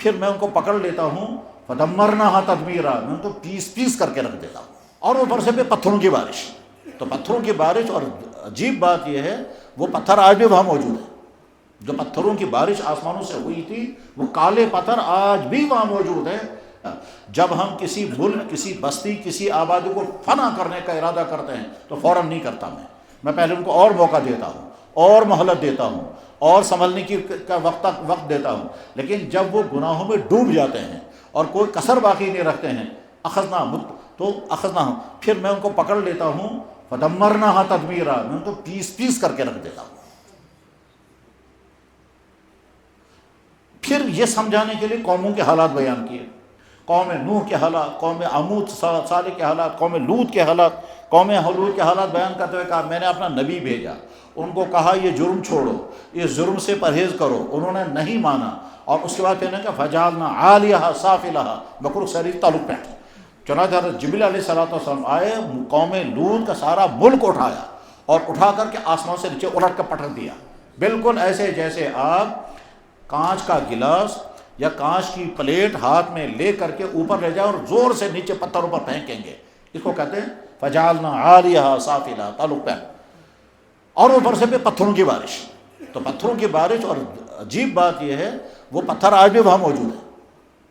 پھر میں ان کو پکڑ لیتا ہوں، فدمرناها تدمیرا، میں ان کو پیس پیس کر کے رکھ دیتا ہوں، اور اوپر سے پتھروں کی بارش۔ تو پتھروں کی بارش، اور عجیب بات یہ ہے وہ پتھر آج بھی وہاں موجود ہے، جو پتھروں کی بارش آسمانوں سے ہوئی تھی وہ کالے پتھر آج بھی وہاں موجود ہیں۔ جب ہم کسی ملک، کسی بستی، کسی آبادی کو فنا کرنے کا ارادہ کرتے ہیں تو فوراً نہیں کرتا میں پہلے ان کو اور موقع دیتا ہوں، اور مہلت دیتا ہوں، اور سنبھلنے کی کا وقت دیتا ہوں، لیکن جب وہ گناہوں میں ڈوب جاتے ہیں اور کوئی کسر باقی نہیں رکھتے ہیں، اخذنا پھر میں ان کو پکڑ لیتا ہوں، فدمرناها تدمیرا، میں ان کو پیس پیس کر کے رکھ دیتا ہوں۔ پھر یہ سمجھانے کے لیے قوموں کے حالات بیان کیے، قوم نوح کے حالات، قوم عمود صالح کے حالات، قوم لوط کے حالات، قوم حلود کے حالات بیان کرتے ہوئے کہا میں نے اپنا نبی بھیجا، ان کو کہا یہ جرم چھوڑو، اس جرم سے پرہیز کرو، انہوں نے نہیں مانا، اور اس کے بعد پھر نے کہا فجعلنا عالیہا سافلہا، مکروہ شریف تعلق پہ۔ چنانچہ حضرت جبریل علیہ الصلوۃ والسلام آئے، قوم لوط کا سارا ملک اٹھایا اور اٹھا کر کے آسمان سے نیچے الٹ کر پٹک دیا، بالکل ایسے جیسے آپ کانچ کا گلاس یا کانچ کی پلیٹ ہاتھ میں لے کر کے اوپر لے جائیں اور زور سے نیچے پتھروں پر پھینکیں گے، اس کو کہتے ہیں فجعلنا عالیہا سافلہا تعلق پہ، اور اوپر سے پتھروں کی بارش۔ تو پتھروں کی بارش، اور عجیب بات یہ ہے وہ پتھر آج بھی وہاں موجود ہے،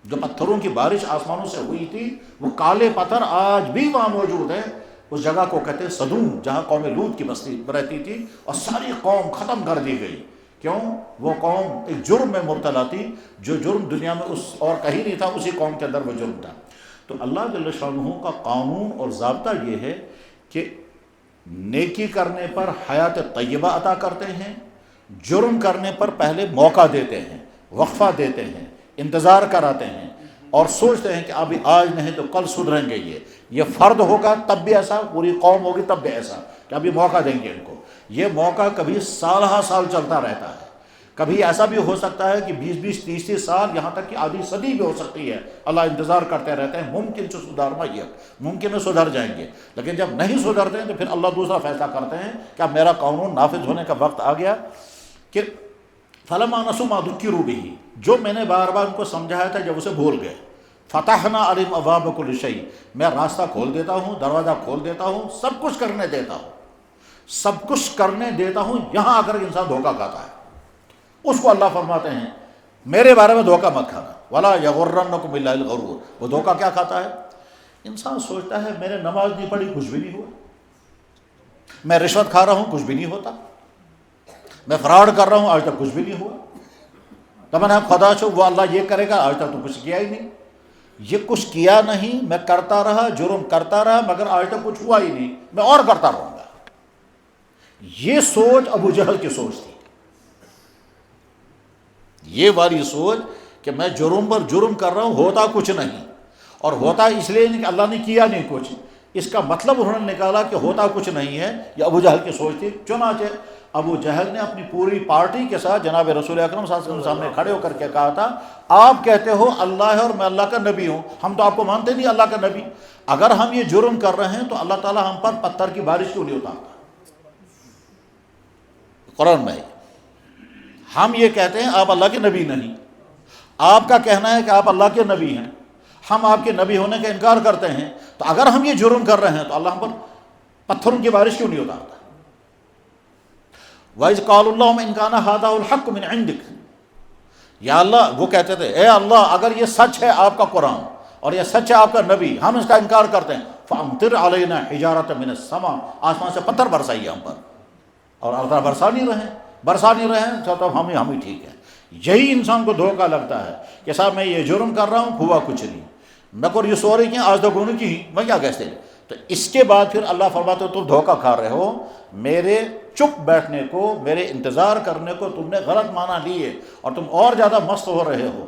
جو پتھروں کی بارش آسمانوں سے ہوئی تھی وہ کالے پتھر آج بھی وہاں موجود ہیں۔ اس جگہ کو کہتے ہیں صدوم، جہاں قوم لوط کی بستی رہتی تھی، اور ساری قوم ختم کر دی گئی۔ کیوں؟ وہ قوم ایک جرم میں مبتلا تھی، جو جرم دنیا میں اس اور کہیں نہیں تھا، اسی قوم کے اندر وہ جرم تھا۔ تو اللہ جل شانہ کا قانون اور ضابطہ یہ ہے کہ نیکی کرنے پر حیات طیبہ عطا کرتے ہیں، جرم کرنے پر پہلے موقع دیتے ہیں، وقفہ دیتے ہیں، انتظار کراتے ہیں، اور سوچتے ہیں کہ ابھی آج نہیں تو کل سدھریں گے، یہ فرد ہوگا تب بھی ایسا، پوری قوم ہوگی تب بھی ایسا، کہ ابھی موقع دیں گے ان کو۔ یہ موقع کبھی سال ہا سال چلتا رہتا ہے، کبھی ایسا بھی ہو سکتا ہے کہ 20 30 سال، یہاں تک کہ آدھی صدی بھی ہو سکتی ہے، اللہ انتظار کرتے رہتے ہیں، ممکن سے سدھارنا یہ ممکن ہے سدھر جائیں گے، لیکن جب نہیں سدھرتے ہیں تو پھر اللہ دوسرا فیصلہ کرتے ہیں کہ اب میرا قانون نافذ ہونے کا وقت آ گیا، کہ فلما نسوا ما ذکروا بہ، جو میں نے بار بار ان کو سمجھایا تھا جب اسے بھول گئے، فتحنا علیہم ابواب کل شیء، میں راستہ کھول دیتا ہوں، دروازہ کھول دیتا ہوں، سب کچھ کرنے دیتا ہوں، سب کچھ کرنے دیتا ہوں، یہاں آ کر انسان دھوکہ کھاتا ہے۔ اس کو اللہ فرماتے ہیں میرے بارے میں دھوکہ مت کھانا، ولا یغرنکم باللہ الغرور۔ وہ دھوکہ کیا کھاتا ہے؟ انسان سوچتا ہے میں نے نماز نہیں پڑھی، کچھ بھی نہیں ہوا، میں رشوت کھا رہا ہوں، کچھ بھی نہیں ہوتا، میں فراڈ کر رہا ہوں، آج تک کچھ بھی نہیں ہوا، تو میں نے خدا چھو وہ اللہ یہ کرے گا، آج تک تو کچھ کیا ہی نہیں، یہ کچھ کیا نہیں، میں کرتا رہا، جرم کرتا رہا، مگر آج تک کچھ ہوا ہی نہیں، میں اور کرتا رہوں گا۔ یہ سوچ ابو جہل کی سوچ تھی، یہ والی سوچ کہ میں جرم پر جرم کر رہا ہوں، ہوتا کچھ نہیں، اور ہوتا اس لیے نہیں کہ اللہ نے کیا نہیں کچھ، اس کا مطلب انہوں نے نکالا کہ ہوتا کچھ نہیں ہے، یہ ابو جہل کی سوچ تھی۔ چنانچہ ابو جہل نے اپنی پوری پارٹی کے ساتھ جناب رسول اکرم صلی اللہ علیہ وسلم سامنے کھڑے ہو کر کے کہا تھا آپ کہتے ہو اللہ ہے اور میں اللہ کا نبی ہوں، ہم تو آپ کو مانتے نہیں اللہ کا نبی، اگر ہم یہ جرم کر رہے ہیں تو اللہ تعالیٰ ہم پر پتھر کی بارش کیوں نہیں اتارتا؟ قرآن میں ہم یہ کہتے ہیں آپ اللہ کے نبی نہیں، آپ کا کہنا ہے کہ آپ اللہ کے نبی ہیں، ہم آپ کے نبی ہونے کا انکار کرتے ہیں، تو اگر ہم یہ جرم کر رہے ہیں تو اللہ ہم پر پتھروں کی بارش کیوں نہیں اتارتا؟ وَإِذْ قَالُوا اللَّهُمَّ إِنْ كَانَ هَذَا هُوَ الْحَقُّ مِنْ عِنْدِكَ، یا اللہ وہ کہتے تھے اے اللہ اگر یہ سچ ہے آپ کا قرآن اور یہ سچ ہے آپ کا نبی، ہم اس کا انکار کرتے ہیں، فَأَمْطِرْ عَلَيْنَا حِجَارَةً مِنَ السَّمَاءِ، آسمان سے پتھر برسائیے ہم پر، اور اللہ برسا نہیں رہے ہیں تو ہم ہی ٹھیک ہے۔ یہی انسان کو دھوکہ لگتا ہے کہ صاحب میں یہ جرم کر رہا ہوں، ہوا کچھ نہیں، میں کو یہ سو رہی ہیں آج تک ہونے کی، میں کیا کہتے ہیں؟ تو اس کے بعد پھر اللہ فرماتے ہو تم دھوکہ کھا رہے ہو، میرے چپ بیٹھنے کو، میرے انتظار کرنے کو تم نے غلط معنی لیے، اور تم اور زیادہ مست ہو رہے ہو،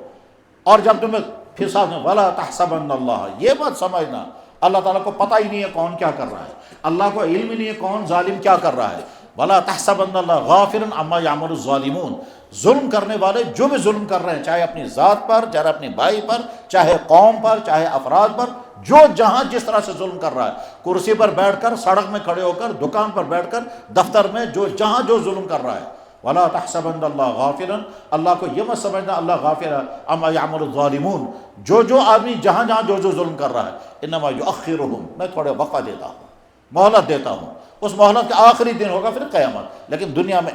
اور جب تمہیں پھر ساتھ میں وَلَا تَحْسَبَنَّ اللَّهَ، یہ مت سمجھنا اللہ تعالیٰ کو پتہ ہی نہیں ہے کون کیا کر رہا ہے، اللہ کو علم ہی نہیں ہے کون ظالم کیا کر رہا ہے، وَلَا تَحْسَبَنَّ اللَّهَ غَافِلًا عَمَّا يَعْمَلُ الظَّالِمُونَ، ظلم کرنے والے جو بھی ظلم کر رہے ہیں، چاہے اپنی ذات پر، چاہے اپنی بھائی پر، چاہے قوم پر، چاہے افراد پر، جو جہاں جس طرح سے ظلم کر رہا ہے، کرسی پر بیٹھ کر، سڑک میں کھڑے ہو کر، دکان پر بیٹھ کر، دفتر میں، جو جہاں جو ظلم کر رہا ہے، ولا تحسبن اللہ غافلا، اللہ کو یہ مت سمجھنا اللہ غافل ہے اما یعمل الظالمون، جو آدمی جہاں جہاں جو ظلم کر رہا ہے، انما یؤخرہم، میں تھوڑے وقفہ دیتا ہوں، مہلت دیتا ہوں، اس مہلت کا آخری دن ہوگا پھر قیامت۔ لیکن دنیا میں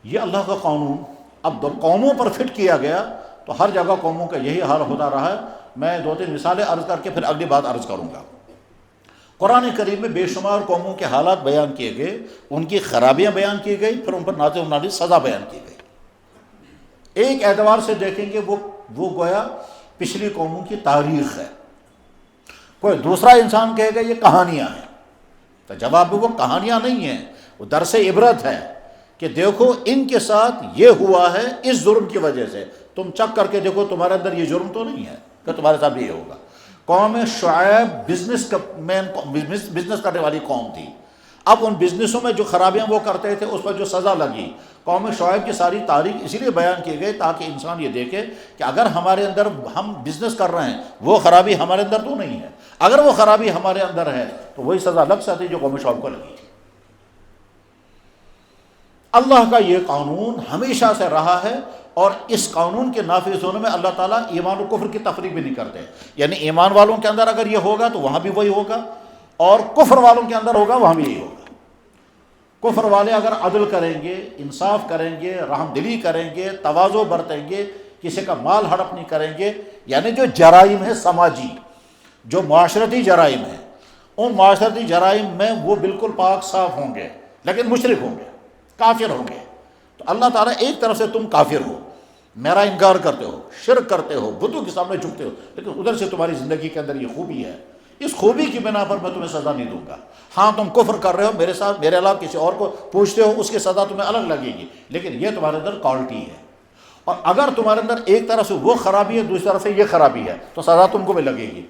یہ اللہ کا قانون اب قوموں پر فٹ کیا گیا تو ہر جگہ قوموں کا یہی حال ہوتا رہا ہے۔ میں 2-3 مثالیں عرض کر کے پھر اگلی بات عرض کروں گا۔ قرآن کریم میں بے شمار قوموں کے حالات بیان کیے گئے، ان کی خرابیاں بیان کی گئی، پھر ان پر نازل ہونے والی سزا بیان کی گئی۔ ایک اعتبار سے دیکھیں گے وہ گویا پچھلی قوموں کی تاریخ ہے۔ کوئی دوسرا انسان کہے گا یہ کہانیاں ہیں، تو جواب وہ کہانیاں نہیں ہیں، وہ درس عبرت ہے کہ دیکھو ان کے ساتھ یہ ہوا ہے اس جرم کی وجہ سے، تم چیک کر کے دیکھو تمہارے اندر یہ جرم تو نہیں ہے کہ تمہارے ساتھ بھی یہ ہوگا۔ قوم شعیب بزنس کرنے والی قوم تھی، اب ان بزنسوں میں جو خرابیاں وہ کرتے تھے اس پر جو سزا لگی، قوم شعیب کی ساری تاریخ اسی لیے بیان کی گئی تاکہ انسان یہ دیکھے کہ اگر ہمارے اندر ہم بزنس کر رہے ہیں وہ خرابی ہمارے اندر تو نہیں ہے، اگر وہ خرابی ہمارے اندر ہے تو وہی سزا لگ سکتی جو قوم شعیب کو لگی تھی۔ اللہ کا یہ قانون ہمیشہ سے رہا ہے، اور اس قانون کے نافذ ہونے میں اللہ تعالیٰ ایمان و کفر کی تفریق بھی نہیں کرتے، یعنی ایمان والوں کے اندر اگر یہ ہوگا تو وہاں بھی وہی ہوگا، اور کفر والوں کے اندر ہوگا وہاں بھی یہی ہوگا۔ کفر والے اگر عدل کریں گے، انصاف کریں گے، رحم دلی کریں گے، تواضع برتیں گے، کسی کا مال ہڑپ نہیں کریں گے، یعنی جو جرائم ہے سماجی، جو معاشرتی جرائم ہیں، ان معاشرتی جرائم میں وہ بالکل پاک صاف ہوں گے، لیکن مشرک ہوں گے، کافر ہوں گے۔ تو اللہ تعالیٰ ایک طرف سے تم کافر ہو، میرا انکار کرتے ہو، شرک کرتے ہو، بتوں کے سامنے جھکتے ہو، لیکن ادھر سے تمہاری زندگی کے اندر یہ خوبی ہے، اس خوبی کی بنا پر میں تمہیں سزا نہیں دوں گا۔ ہاں تم کفر کر رہے ہو، میرے ساتھ میرے علاوہ کسی اور کو پوچھتے ہو، اس کی سزا تمہیں الگ لگے گی، لیکن یہ تمہارے اندر کوالٹی ہے۔ اور اگر تمہارے اندر ایک طرف سے وہ خرابی ہے، دوسری طرف سے یہ خرابی ہے، تو سزا تم کو بھی لگے گی۔